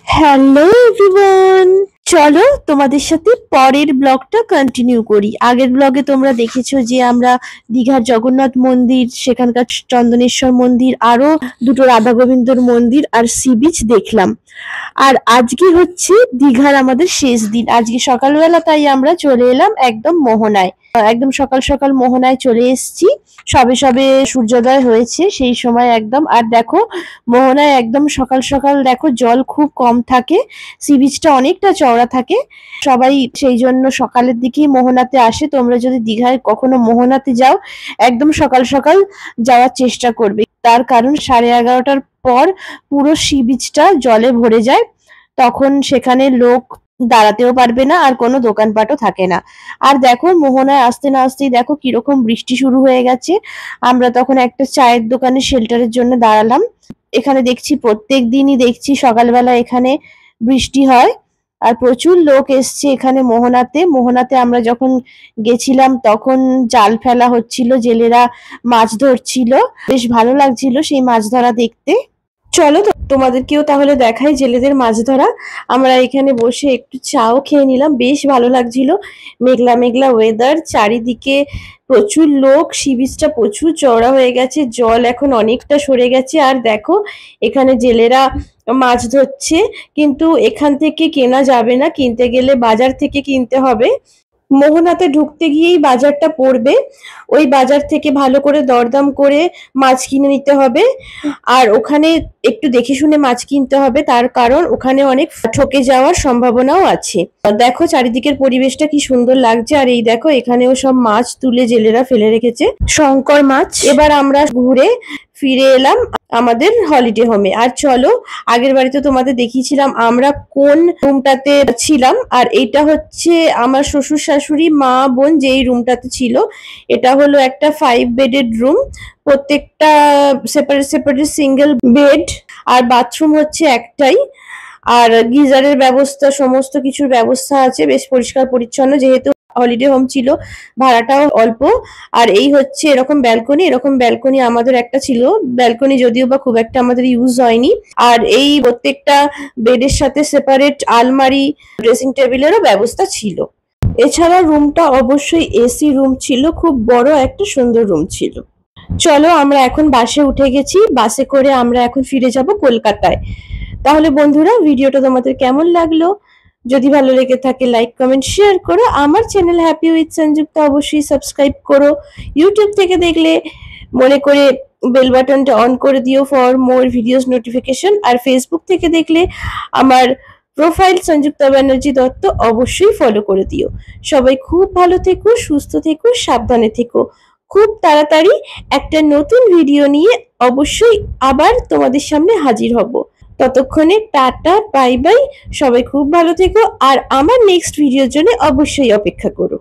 Hello everyone, চলো তোমাদের সাথে পরের ব্লগটা কন্টিনিউ করি। আগের ব্লগে তোমরা দেখেছো যে আমরা দীঘার জগন্নাথ মন্দির, সেখানকার চন্দনেশ্বর মন্দির, আরো দুটো রাধা গোবিন্দর মন্দির আর সি বিচ দেখলাম। আর আজকে হচ্ছে দীঘার আমাদের শেষ দিন, আজকে সকালবেলা, তাই আমরা চলে এলাম একদম মোহনায়। একদম সকাল সকাল মোহনায় চলে এসেছি, সবে সবে সূর্যোদয় হয়েছে সেই সময় একদম। আর দেখো মোহনায় একদম সকাল সকাল দেখো জল খুব কম থাকে, সি বিচটা অনেকটা চওড়া থাকে, সবাই সেই জন্য সকালের দিকেই মোহনাতে আসে। তোমরা যদি দীঘায় কখনো মোহনাতে যাও একদম সকাল সকাল যাওয়ার চেষ্টা করবে, তার কারণ 11:30টার পর পুরো সি বিচটা জলে ভরে যায়, তখন সেখানে লোক দাঁড়াতেও পারবে না আর কোনো দোকানপাটও থাকে না। আর দেখো মোহনায় আসতে না আসতেই দেখো কিরকম বৃষ্টি শুরু হয়ে গেছে। আমরা তখন একটা চায়ের দোকানে শেল্টারের জন্য দাঁড়ালাম। এখানে দেখছি প্রত্যেক দিনই দেখছি সকালবেলা এখানে বৃষ্টি হয় আর প্রচুর লোক এসছে এখানে মোহনাতে। মোহনাতে আমরা যখন গেছিলাম তখন জাল ফেলা হচ্ছিল, জেলেরা মাছ ধরছিল, বেশ ভালো লাগছিল সেই মাছ ধরা দেখতে। চলো তোমাদেরকেও তাহলে দেখাই জেলেদের মাছ ধরা। আমরা এখানে বসে একটু চাও খেয়ে নিলাম, বেশ ভালো লাগছিল, মেঘলা মেঘলা ওয়েদার, চারিদিকে প্রচুর লোক, সি বিচটা প্রচুর চওড়া হয়ে গেছে, জল এখন অনেকটা সরে গেছে। আর দেখো এখানে জেলেরা মাছ ধরছে, কিন্তু এখান থেকে কেনা যাবে না, কিনতে গেলে বাজার থেকে কিনতে হবে। মোহনাতে ঢুকতে গিয়েই বাজারটা পড়বে, ওই বাজার থেকে ভালো করে দরদাম করে মাছ কিনে নিতে হবে। আর ওখানে একটু দেখে শুনে মাছ কিনতে হবে, তার কারণ ওখানে অনেক ঠকে যাওয়ার সম্ভাবনাও আছে। দেখো চারিদিকের পরিবেশটা কি সুন্দর লাগছে। আর এই দেখো এখানেও সব মাছ তুলে জেলেরা ফেলে রেখেছে, শঙ্কর মাছ। এবার আমরা ঘুরে ফিরে এলাম আমাদের হলিডে হোমে। আর চলো, আগের বাড়িতে তোমাদের দেখিয়েছিলাম আমরা কোন রুমটাতে ছিলাম, আর এটা হচ্ছে আমার শ্বশুর শাশুড়ি মা বোন যেই রুমটাতে ছিল। এটা হলো একটা 5 বেডেড রুম, প্রত্যেকটা সেপারেট সেপারেট সিঙ্গেল বেড, আর বাথরুম হচ্ছে একটাই, আর গিজারের ব্যবস্থা, সমস্ত কিছুর ব্যবস্থা আছে, বেশ পরিষ্কার পরিচ্ছন্ন, যেহেতু হলিডে হোম ছিল ভাড়াটাও অল্প। আর এই হচ্ছে এরকম ব্যালকনি, এরকম ব্যালকনি আমাদের একটা ছিল, ব্যালকনি যদিও বা খুব একটা আমাদের ইউজ হয়নি। আর এই প্রত্যেকটা বেডের সাথে সেপারেট আলমারি, ড্রেসিং টেবিলেরও ব্যবস্থা ছিল। এছাড়া রুমটা অবশ্যই এসি রুম ছিল, খুব বড় একটা সুন্দর রুম ছিল। চলো আমরা এখন বাসে উঠে গেছি, বাসে করে আমরা এখন ফিরে যাব কলকাতায়। তাহলে বন্ধুরা ভিডিওটা তোমাদের কেমন লাগলো? যদি ভালো লেগে থাকে লাইক কমেন্ট শেয়ার করো, আমার চ্যানেল হ্যাপি উইথ সংযুক্তা অবশ্যই সাবস্ক্রাইব করো। ইউটিউব থেকে দেখলে মনে করে বেল বাটনটা অন করে দিও ফর মোর ভিডিওস নোটিফিকেশন। আর ফেসবুক থেকে দেখলে আমার প্রোফাইল সংযুক্তা ব্যানার্জি দত্ত অবশ্যই ফলো করে দিও। সবাই খুব ভালো থেকো, সুস্থ থেকো, সাবধানে থেকো। খুব তাড়াতাড়ি একটা নতুন ভিডিও নিয়ে অবশ্যই আবার তোমাদের সামনে হাজির হব। ততক্ষণে টাটা, বাই বাই, সবাই খুব ভালো থেকো, আর আমার নেক্সট ভিডিওর জন্য অবশ্যই অপেক্ষা করো।